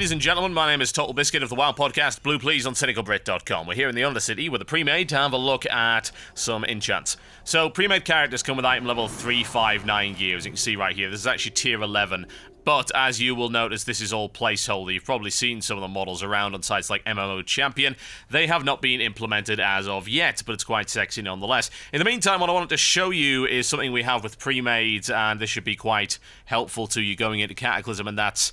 ladies and gentlemen, my name is TotalBiscuit of the WoW podcast, Blue Please on CynicalBrit.com. We're here in the Undercity with a pre-made to have a look at some enchants. So, pre-made characters come with item level 359 gear, as you can see right here. This is actually tier 11, but as you will notice, this is all placeholder. You've probably seen some of the models around on sites like MMO Champion. They have not been implemented as of yet, but it's quite sexy nonetheless. In the meantime, what I wanted to show you is something we have with pre-mades, and this should be quite helpful to you going into Cataclysm, and that's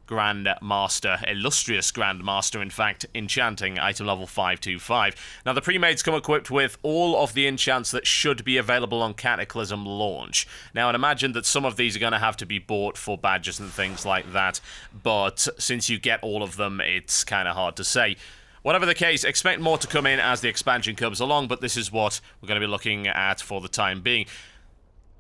Grand Master, illustrious Grand Master, in fact, Enchanting, item level 525. Now, the pre-mades come equipped with all of the enchants that should be available on Cataclysm launch. Now, I'd imagine that some of these are going to have to be bought for badges and things like that, but since you get all of them, it's kind of hard to say. Whatever the case, expect more to come in as the expansion comes along, but this is what we're going to be looking at for the time being.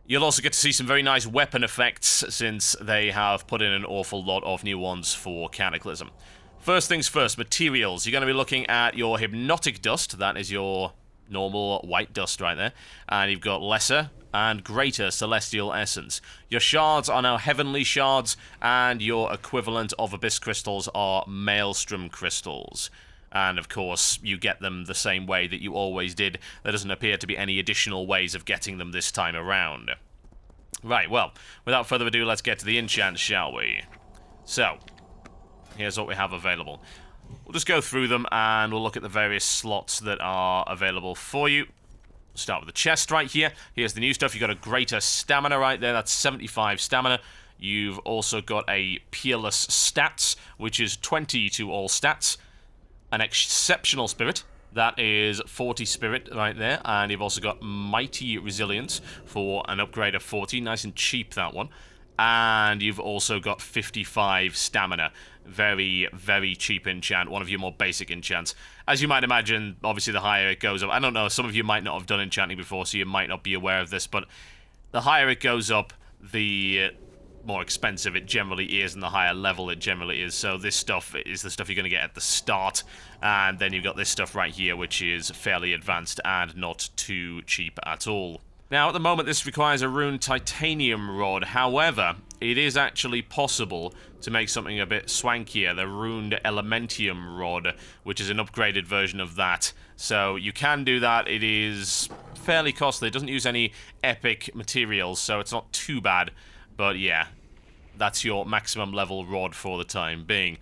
You'll also get to see some very nice weapon effects, since they have put in an awful lot of new ones for Cataclysm. First things first, materials. You're going to be looking at your Hypnotic Dust. That is your normal white dust right there. And you've got Lesser and Greater Celestial Essence. Your shards are now Heavenly Shards, and your equivalent of Abyss Crystals are Maelstrom Crystals. And, of course, you get them the same way that you always did. There doesn't appear to be any additional ways of getting them this time around. Right, well, without further ado, let's get to the enchants, shall we? So, here's what we have available. We'll just go through them, and we'll look at the various slots that are available for you. Start with the chest right here. Here's the new stuff. You've got a Greater Stamina right there. That's 75 Stamina. You've also got a Peerless Stats, which is 20 to all stats. An Exceptional Spirit, that is 40 Spirit right there, and you've also got Mighty Resilience for an upgrade of 40, nice and cheap that one, and you've also got 55 Stamina, very, very cheap enchant, one of your more basic enchants. As you might imagine, obviously the higher it goes up, I don't know, some of you might not have done enchanting before, so you might not be aware of this, but the higher it goes up, the more expensive it generally is, and the higher level it generally is. So this stuff is the stuff you're going to get at the start, and then you've got this stuff right here, which is fairly advanced and not too cheap at all. Now, at the moment, this requires a Rune Titanium Rod. However, it is actually possible to make something a bit swankier, the Runed Elementium Rod, which is an upgraded version of that. So you can do that. It is fairly costly. It doesn't use any epic materials, so it's not too bad. But yeah, that's your maximum level rod for the time being.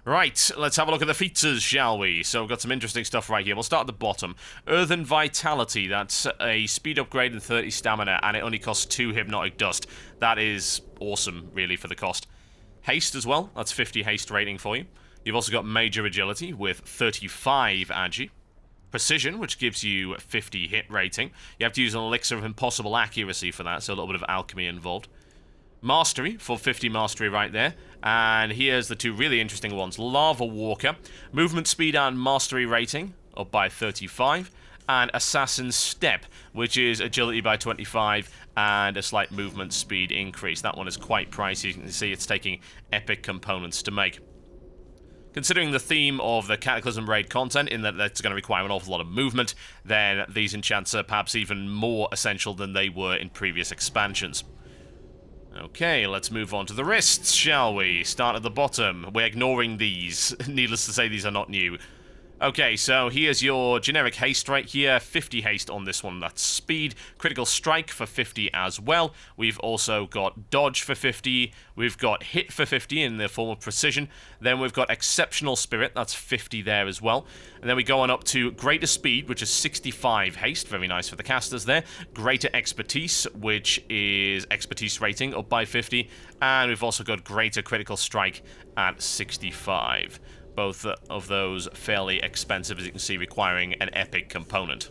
Right, let's have a look at the features, shall we? So we've got some interesting stuff right here. We'll start at the bottom. Earthen Vitality, that's a speed upgrade and 30 stamina, and it only costs 2 Hypnotic Dust. That is awesome, really, for the cost. Haste as well, that's 50 haste rating for you. You've also got Major Agility with 35 agi. Precision, which gives you 50 hit rating. You have to use an Elixir of Impossible Accuracy for that, so a little bit of alchemy involved. Mastery, for 50 Mastery right there. And here's the two really interesting ones. Lava Walker, movement speed and mastery rating, up by 35. And Assassin's Step, which is agility by 25 and a slight movement speed increase. That one is quite pricey. You can see it's taking epic components to make. Considering the theme of the Cataclysm raid content, in that that's going to require an awful lot of movement, then these enchants are perhaps even more essential than they were in previous expansions. Okay, let's move on to the wrists, shall we? Start at the bottom. We're ignoring these. Needless to say, these are not new. Okay, so here's your generic haste right here. 50 haste on this one, that's speed. Critical strike for 50 as well. We've also got dodge for 50. We've got hit for 50 in the form of precision. Then we've got exceptional spirit, that's 50 there as well. And then we go on up to greater speed, which is 65 haste. Very nice for the casters there. Greater expertise, which is expertise rating, up by 50. And we've also got greater critical strike at 65. Both of those fairly expensive, as you can see, requiring an epic component.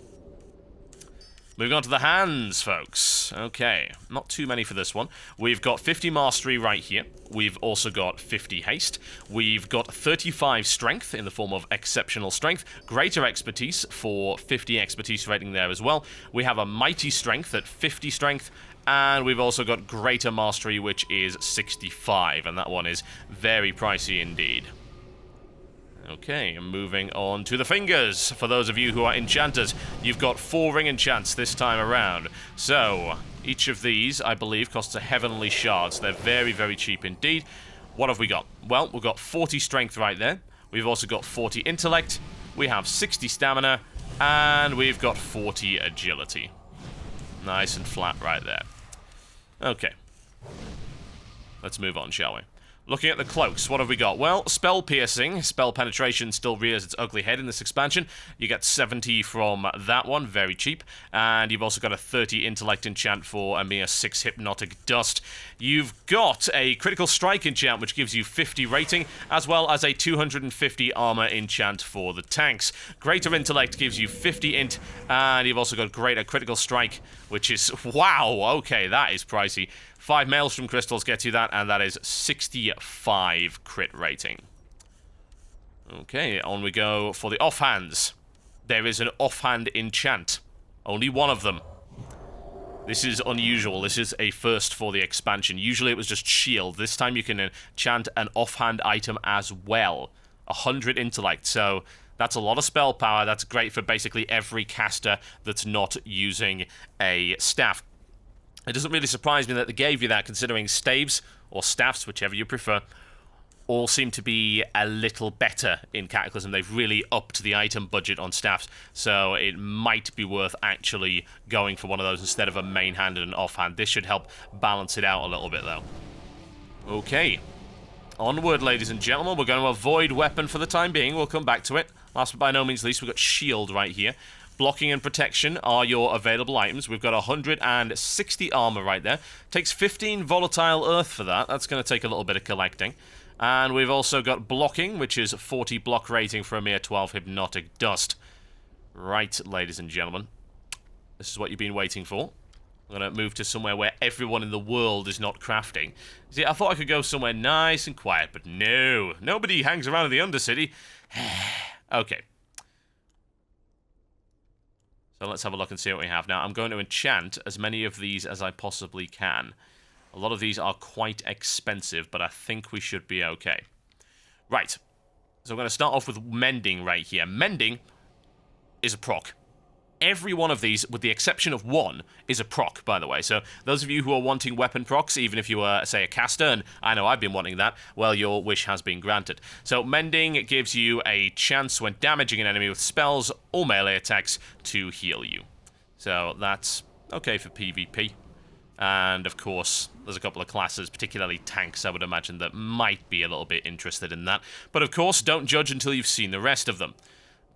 Moving on to the hands, folks. Okay, not too many for this one. We've got 50 Mastery right here. We've also got 50 Haste. We've got 35 Strength in the form of Exceptional Strength. Greater Expertise for 50 Expertise rating there as well. We have a Mighty Strength at 50 Strength. And we've also got Greater Mastery, which is 65. And that one is very pricey indeed. Okay, moving on to the fingers. For those of you who are enchanters, you've got 4 ring enchants this time around. So, each of these, I believe, costs a heavenly shard. So they're very, very cheap indeed. what have we got? Well, we've got 40 strength right there. We've also got 40 intellect. We have 60 stamina. And we've got 40 agility. Nice and flat right there. Okay. Let's move on, shall we? Looking at the cloaks, what have we got? Well, spell piercing, spell penetration still rears its ugly head in this expansion. You get 70 from that one, very cheap. And you've also got a 30 intellect enchant for a mere 6 hypnotic dust. You've got a critical strike enchant, which gives you 50 rating, as well as a 250 armor enchant for the tanks. Greater intellect gives you 50 int, and you've also got greater critical strike, which is, wow, okay, that is pricey. 5 Maelstrom Crystals gets you that, and that is 65 crit rating. Okay, on we go for the offhands. There is an offhand enchant. Only one of them. This is unusual. This is a first for the expansion. Usually it was just shield. This time you can enchant an offhand item as well. 100 intellect, so that's a lot of spell power. That's great for basically every caster that's not using a staff. It doesn't really surprise me that they gave you that, considering staves, or staffs, whichever you prefer, all seem to be a little better in Cataclysm. They've really upped the item budget on staffs, so it might be worth actually going for one of those instead of a main hand and an offhand. This should help balance it out a little bit, though. Okay. Onward, ladies and gentlemen. We're going to avoid weapon for the time being. We'll come back to it. Last but by no means least, we've got shield right here. Blocking and protection are your available items. We've got 160 armor right there. Takes 15 volatile earth for that. That's going to take a little bit of collecting. And we've also got blocking, which is 40 block rating for a mere 12 hypnotic dust. Right, ladies and gentlemen. This is what you've been waiting for. I'm going to move to somewhere where everyone in the world is not crafting. See, I thought I could go somewhere nice and quiet, but no. Nobody hangs around in the Undercity. Okay. So let's have a look and see what we have. Now, I'm going to enchant as many of these as I possibly can. A lot of these are quite expensive, but I think we should be okay. Right. So I'm going to start off with Mending right here. Mending is a proc. Every one of these, with the exception of one, is a proc, by the way. So those of you who are wanting weapon procs, even if you are, say, a caster, and I know I've been wanting that, well, your wish has been granted. So Mending gives you a chance when damaging an enemy with spells or melee attacks to heal you. So that's okay for PvP. And, of course, there's a couple of classes, particularly tanks, I would imagine, that might be a little bit interested in that. But, of course, don't judge until you've seen the rest of them.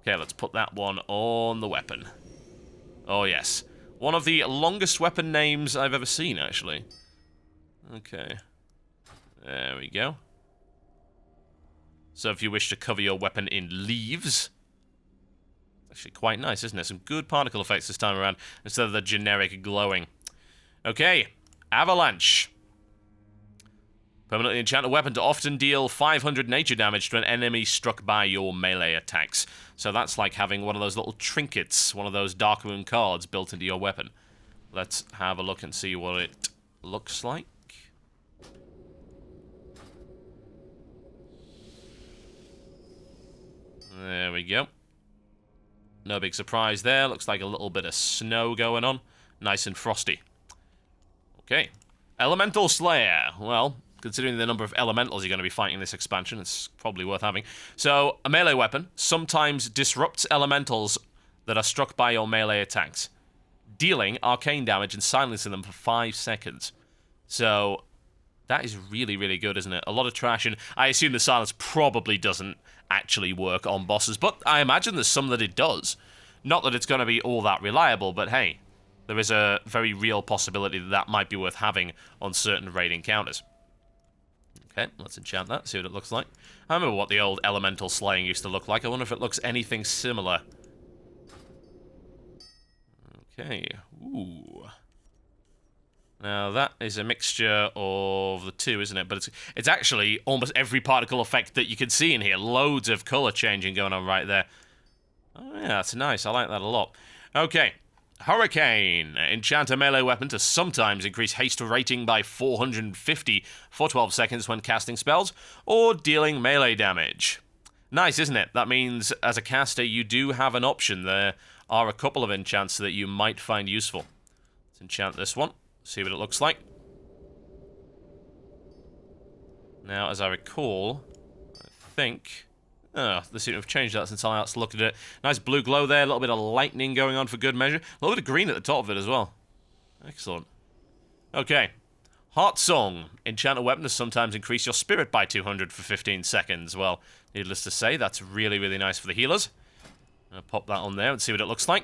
Okay, let's put that one on the weapon. Oh, yes. One of the longest weapon names I've ever seen, actually. Okay. There we go. So if you wish to cover your weapon in leaves... Actually quite nice, isn't it? Some good particle effects this time around, instead of the generic glowing. Okay. Avalanche. Permanently enchant a weapon to often deal 500 nature damage to an enemy struck by your melee attacks. So that's like having one of those little trinkets, one of those Darkmoon cards built into your weapon. Let's have a look and see what it looks like. There we go. No big surprise there. Looks like a little bit of snow going on. Nice and frosty. Okay. Elemental Slayer. Well, considering the number of elementals you're going to be fighting in this expansion, it's probably worth having. So, a melee weapon sometimes disrupts elementals that are struck by your melee attacks, dealing arcane damage and silencing them for 5 seconds. So, that is really, really good, isn't it? A lot of trash, and I assume the silence probably doesn't actually work on bosses, but I imagine there's some that it does. Not that it's going to be all that reliable, but hey, there is a very real possibility that that might be worth having on certain raid encounters. Okay, let's enchant that, see what it looks like. I remember what the old elemental slaying used to look like. I wonder if it looks anything similar. Okay, ooh. Now, that is a mixture of the two, isn't it? But it's actually almost every particle effect that you can see in here. Loads of color changing going on right there. Oh, yeah, that's nice. I like that a lot. Okay. Hurricane. Enchant a melee weapon to sometimes increase haste rating by 450 for 12 seconds when casting spells or dealing melee damage. Nice, isn't it? That means, as a caster, you do have an option. There are a couple of enchants that you might find useful. Let's enchant this one. See what it looks like. Now, as I recall, I think... Oh, they seem to have changed that since I last looked at it. Nice blue glow there, a little bit of lightning going on for good measure. A little bit of green at the top of it as well. Excellent. Okay. Heart Song. Enchant a weapon to sometimes increase your spirit by 200 for 15 seconds. Well, needless to say, that's really, really nice for the healers. I'll pop that on there and see what it looks like.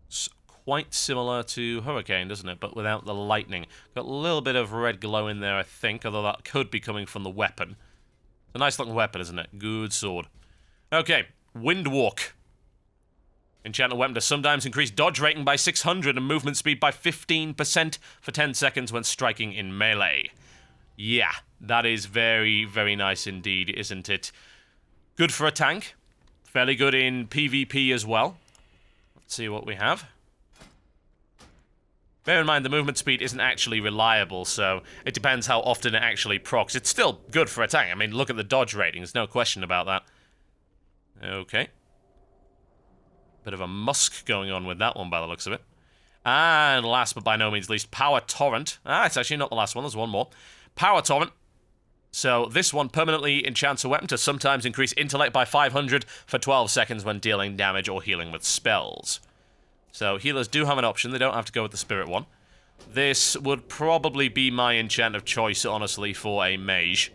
It's quite similar to Hurricane, doesn't it? But without the lightning. Got a little bit of red glow in there, I think, although that could be coming from the weapon. It's a nice looking weapon, isn't it? Good sword. Okay, Windwalk. Enchant a weapon to sometimes increase dodge rating by 600 and movement speed by 15% for 10 seconds when striking in melee. Yeah, that is very, very nice indeed, isn't it? Good for a tank. Fairly good in PvP as well. Let's see what we have. Bear in mind, the movement speed isn't actually reliable, so it depends how often it actually procs. It's still good for a tank. I mean, look at the dodge ratings, no question about that. Okay. Bit of a musk going on with that one by the looks of it. And last but by no means least, Power Torrent. Ah, it's actually not the last one, there's one more. Power Torrent. So this one permanently enchants a weapon to sometimes increase intellect by 500 for 12 seconds when dealing damage or healing with spells. So healers do have an option, they don't have to go with the spirit one. This would probably be my enchant of choice, honestly, for a mage.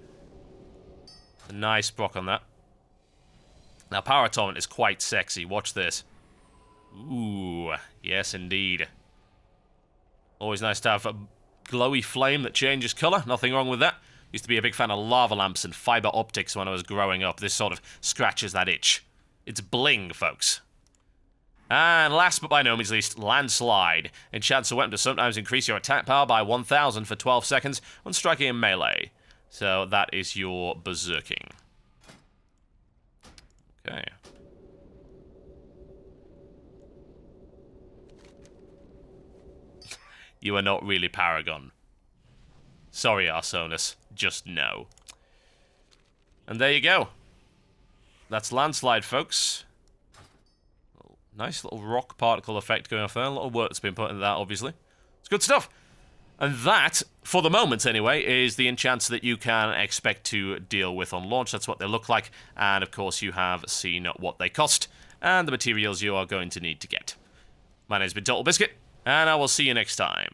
A nice proc on that. Now, Power Torrent is quite sexy. Watch this. Ooh, yes indeed. Always nice to have a glowy flame that changes colour. Nothing wrong with that. Used to be a big fan of lava lamps and fibre optics when I was growing up. This sort of scratches that itch. It's bling, folks. And last but by no means least, Landslide. Enchants a weapon to sometimes increase your attack power by 1000 for 12 seconds when striking in melee. So that is your berserking. Okay. You are not really Paragon. Sorry, Arsonis. Just no. And there you go. That's Landslide, folks. Nice little rock particle effect going off there. A lot of work's been put into that, obviously. It's good stuff. And that, for the moment anyway, is the enchants that you can expect to deal with on launch. That's what they look like. And, of course, you have seen what they cost and the materials you are going to need to get. My name's been TotalBiscuit, and I will see you next time.